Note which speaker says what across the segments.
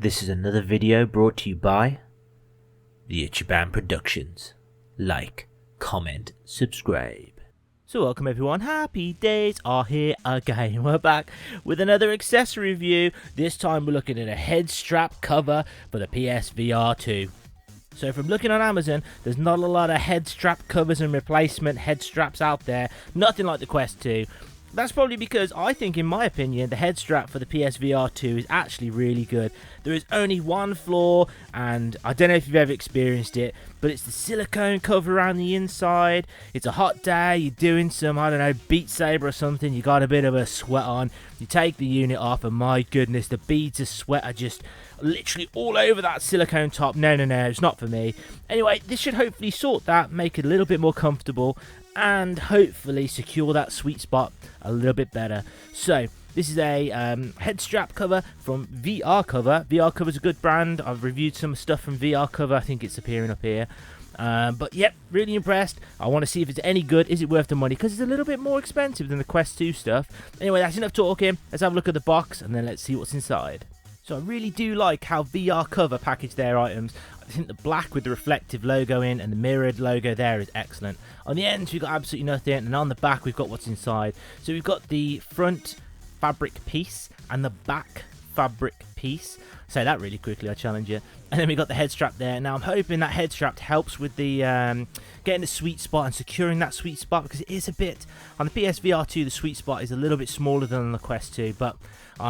Speaker 1: This is another video brought to you by the Ichiban Productions. Like, comment, subscribe. So welcome everyone, happy days are here again. We're back with another accessory review. This time we're looking at a head strap cover for the PSVR2. So from looking on Amazon, there's not a lot of head strap covers and replacement head straps out there. Nothing like the Quest 2. That's probably because I think, in my opinion, the head strap for the PSVR2 is actually really good. There is only one flaw, and I don't know if you've ever experienced it, but it's the silicone cover around the inside. It's a hot day, you're doing some, I don't know, Beat Saber or something, you got a bit of a sweat on, you take the unit off, and my goodness, the beads of sweat are just literally all over that silicone top. No, it's not for me. Anyway, this should hopefully sort that, make it a little bit more comfortable, and hopefully secure that sweet spot a little bit better. So this is a head strap cover from VR Cover. VR Cover's a good brand. I've reviewed some stuff from VR Cover. I think it's appearing up here. But yep, really impressed. I want to see if it's any good. Is it worth the money? Because it's a little bit more expensive than the Quest 2 stuff. Anyway, that's enough talking. Let's have a look at the box and then let's see what's inside. So I really do like how VR Cover package their items. I think the black with the reflective logo in and the mirrored logo there is excellent. On the ends we've got absolutely nothing, and on the back we've got what's inside. So we've got the front fabric piece and the back fabric piece. Say that really quickly, I challenge you. And then we got the head strap there. Now I'm hoping that head strap helps with the getting the sweet spot and securing that sweet spot, because it is a bit, on the PSVR2 the sweet spot is a little bit smaller than on the Quest 2, but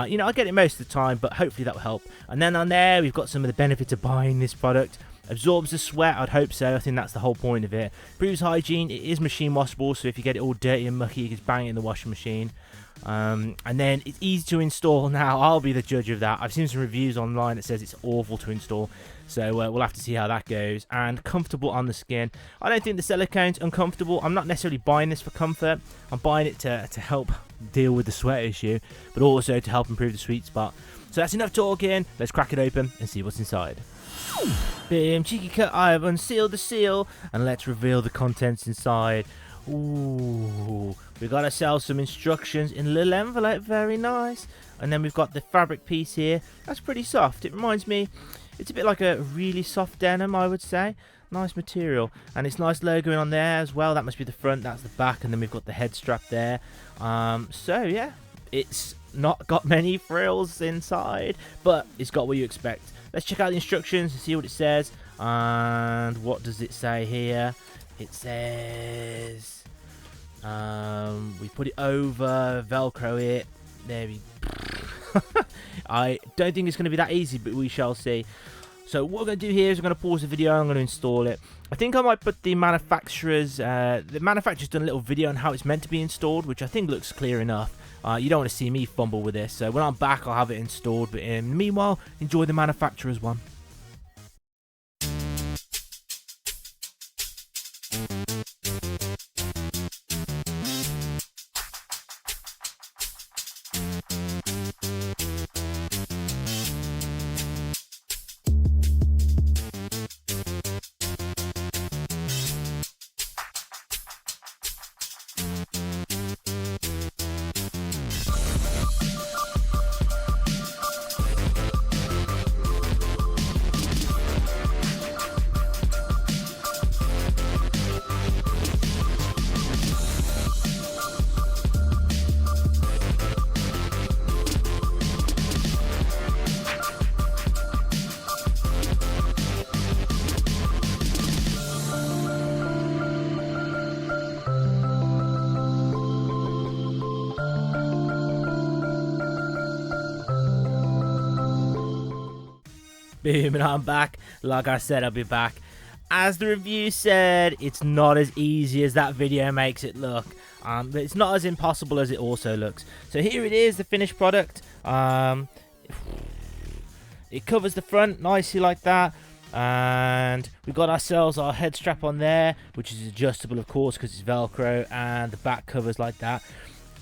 Speaker 1: you know, I get it most of the time, but hopefully that will help. And then on there we've got some of the benefits of buying this product. Absorbs the sweat, I'd hope so. I think that's the whole point of it. Proves hygiene. It is machine washable, so if you get it all dirty and mucky, you can just bang it in the washing machine. And then it's easy to install. Now I'll be the judge of that. I've seen some reviews online that says it's awful to install, so we'll have to see how that goes. And comfortable on the skin. I don't think the silicone's uncomfortable. I'm not necessarily buying this for comfort. I'm buying it to help deal with the sweat issue, but also to help improve the sweet spot. So that's enough talking. Let's crack it open and see what's inside. Boom, cheeky cut. I have unsealed the seal, and let's reveal the contents inside. Ooh, we got ourselves some instructions in a little envelope, very nice. And then we've got the fabric piece here. That's pretty soft. It reminds me, it's a bit like a really soft denim, I would say. Nice material, and it's nice logoing on there as well. That must be the front, that's the back, and then we've got the head strap there. So yeah, it's not got many frills inside, but it's got what you expect. Let's check out the instructions and see what it says. And what does it say here? It says we put it over, Velcro it. There we I don't think it's going to be that easy, but we shall see. So what we're going to do here is we're going to pause the video and I'm going to install it. I think I might put the manufacturer's done a little video on how it's meant to be installed, which I think looks clear enough. You don't want to see me fumble with this, so when I'm back I'll have it installed, but meanwhile enjoy the manufacturer's one. Boom, and I'm back. Like I said, I'll be back. As the review said, it's not as easy as that video makes it look. But it's not as impossible as it also looks. So here it is, the finished product. It covers the front nicely like that. And we've got ourselves our head strap on there, which is adjustable, of course, because it's Velcro, and the back covers like that.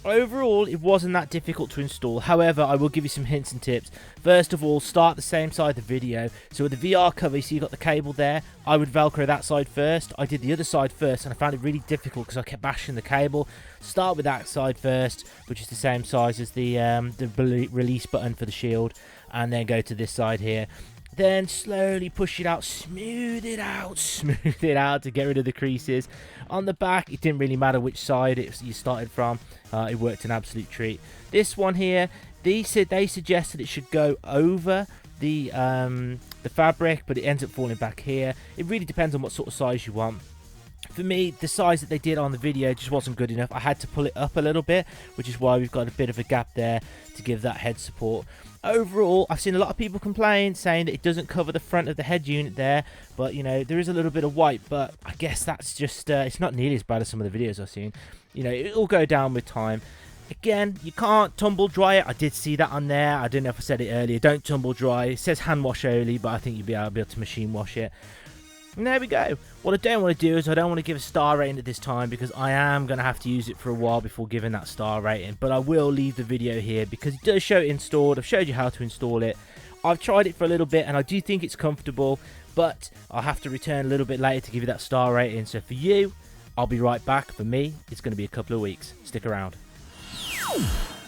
Speaker 1: Overall, it wasn't that difficult to install. However, I will give you some hints and tips. First of all, start the same side of the video. So with the VR cover, you see you've got the cable there. I would Velcro that side first. I did the other side first, and I found it really difficult because I kept bashing the cable. Start with that side first, which is the same size as the release button for the shield. and then go to this side here. Then slowly push it out, smooth it out to get rid of the creases. On the back, it didn't really matter which side you started from. It worked an absolute treat. This one here, they suggested it should go over the fabric, but it ends up falling back here. It really depends on what sort of size you want. For me, the size that they did on the video just wasn't good enough. I had to pull it up a little bit, which is why we've got a bit of a gap there to give that head support. Overall, I've seen a lot of people complain, saying that it doesn't cover the front of the head unit there, but you know, there is a little bit of white, but I guess that's just, it's not nearly as bad as some of the videos I've seen. You know, it'll go down with time. Again, you can't tumble dry it. I did see that on there. I don't know if I said it earlier. Don't tumble dry. It says hand wash only, but I think you'll be able to machine wash it. And there we go. What I don't want to do is I don't want to give a star rating at this time, because I am going to have to use it for a while before giving that star rating. But I will leave the video here because it does show it installed. I've showed you how to install it. I've tried it for a little bit and I do think it's comfortable, but I'll have to return a little bit later to give you that star rating. So for you, I'll be right back. For me, it's going to be a couple of weeks. Stick around.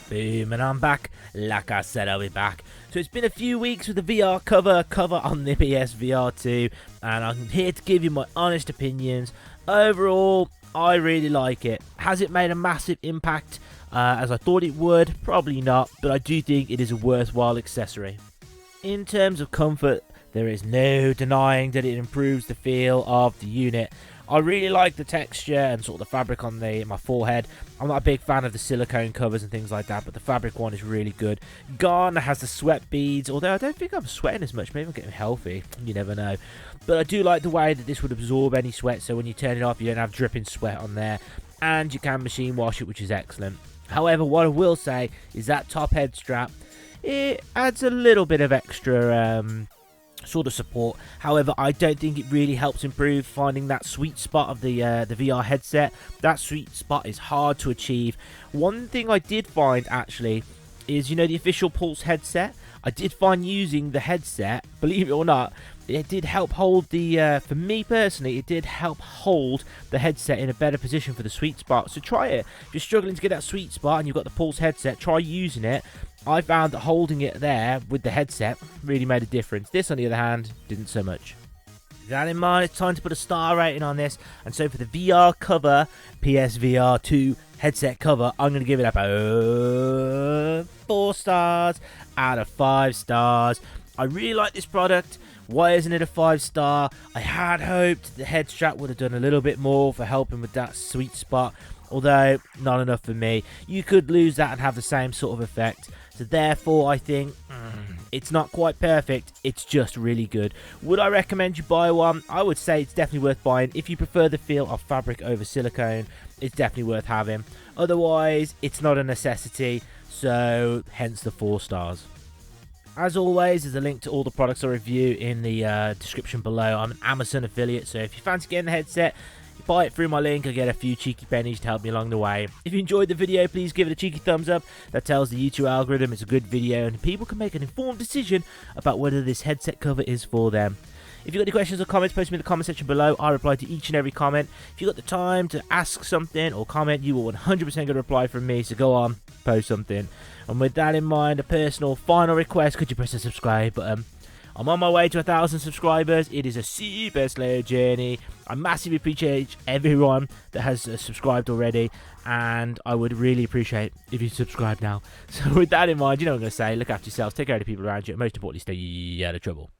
Speaker 1: Boom, and I'm back. Like I said, I'll be back. So it's been a few weeks with the VR cover on the PSVR2, and I'm here to give you my honest opinions. Overall, I really like it. Has it made a massive impact as I thought it would? Probably not, but I do think it is a worthwhile accessory. In terms of comfort, there is no denying that it improves the feel of the unit. I really like the texture and sort of the fabric on my forehead. I'm not a big fan of the silicone covers and things like that, but the fabric one is really good. Gone has the sweat beads, although I don't think I'm sweating as much. Maybe I'm getting healthy. You never know. But I do like the way that this would absorb any sweat, so when you turn it off, you don't have dripping sweat on there. And you can machine wash it, which is excellent. However, what I will say is that top head strap, it adds a little bit of extra sort of support. However, I don't think it really helps improve finding that sweet spot of the VR headset. That sweet spot is hard to achieve. One thing I did find actually is, you know, the official Pulse headset. I did find using the headset, believe it or not, it did help hold the, for me personally, it did help hold the headset in a better position for the sweet spot. So try it. If you're struggling to get that sweet spot and you've got the Pulse headset, try using it. I found that holding it there with the headset really made a difference. This, on the other hand, didn't so much. With that in mind, it's time to put a star rating on this. And so for the VR cover, PSVR2 headset cover, I'm going to give it about 4 stars out of 5 stars. I really like this product. Why isn't it a 5-star? I had hoped the head strap would have done a little bit more for helping with that sweet spot, although not enough for me. You could lose that and have the same sort of effect. So therefore, I think it's not quite perfect. It's just really good. Would I recommend you buy one? I would say it's definitely worth buying. If you prefer the feel of fabric over silicone, it's definitely worth having. Otherwise, it's not a necessity, so hence the 4 stars. As always, there's a link to all the products I review in the description below. I'm an Amazon affiliate, so if you fancy getting the headset, you buy it through my link. I get a few cheeky pennies to help me along the way. If you enjoyed the video, please give it a cheeky thumbs up. That tells the YouTube algorithm it's a good video and people can make an informed decision about whether this headset cover is for them. If you've got any questions or comments, post them in the comment section below. I reply to each and every comment. If you've got the time to ask something or comment, you will 100% get a reply from me, so go on, post something. And with that in mind, a personal final request, could you press the subscribe button? I'm on my way to 1,000 subscribers. It is a super slow journey. I massively appreciate everyone that has subscribed already, and I would really appreciate if you subscribe now. So with that in mind, you know what I'm going to say, look after yourselves, take care of the people around you, and most importantly, stay out of trouble.